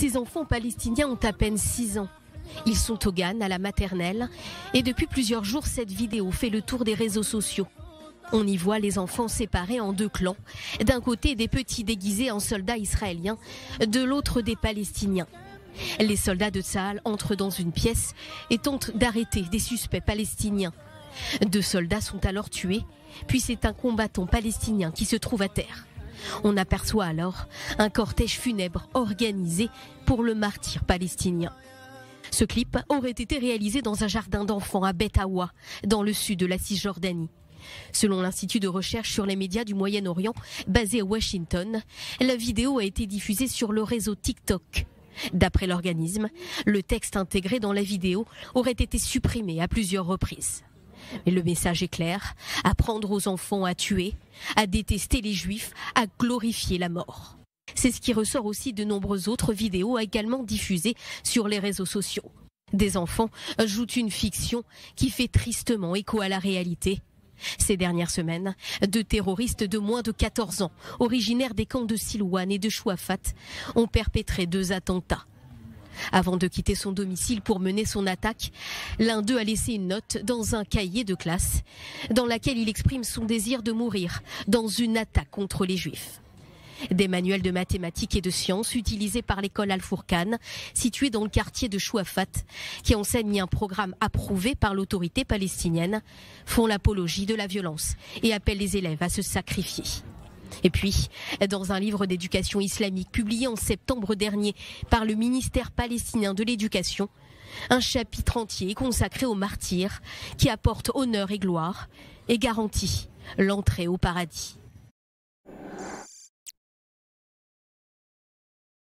Ces enfants palestiniens ont à peine 6 ans. Ils sont au Gan, à la maternelle, et depuis plusieurs jours, cette vidéo fait le tour des réseaux sociaux. On y voit les enfants séparés en 2 clans. D'un côté, des petits déguisés en soldats israéliens, de l'autre, des Palestiniens. Les soldats de Tsahal entrent dans une pièce et tentent d'arrêter des suspects palestiniens. 2 soldats sont alors tués, puis c'est un combattant palestinien qui se trouve à terre. On aperçoit alors un cortège funèbre organisé pour le martyr palestinien. Ce clip aurait été réalisé dans un jardin d'enfants à Beth Awa, dans le sud de la Cisjordanie. Selon l'Institut de recherche sur les médias du Moyen-Orient, basé à Washington, la vidéo a été diffusée sur le réseau TikTok. D'après l'organisme, le texte intégré dans la vidéo aurait été supprimé à plusieurs reprises. Mais le message est clair, apprendre aux enfants à tuer, à détester les juifs, à glorifier la mort. C'est ce qui ressort aussi de nombreuses autres vidéos également diffusées sur les réseaux sociaux. Des enfants jouent une fiction qui fait tristement écho à la réalité. Ces dernières semaines, 2 terroristes de moins de 14 ans, originaires des camps de Silouane et de Chouafat, ont perpétré 2 attentats. Avant de quitter son domicile pour mener son attaque, l'un d'eux a laissé une note dans un cahier de classe dans laquelle il exprime son désir de mourir dans une attaque contre les Juifs. Des manuels de mathématiques et de sciences utilisés par l'école Al-Fourqan, située dans le quartier de Chouafat, qui enseigne un programme approuvé par l'autorité palestinienne, font l'apologie de la violence et appellent les élèves à se sacrifier. Et puis, dans un livre d'éducation islamique publié en septembre dernier par le ministère palestinien de l'Éducation, un chapitre entier est consacré aux martyrs qui apportent honneur et gloire et garantit l'entrée au paradis.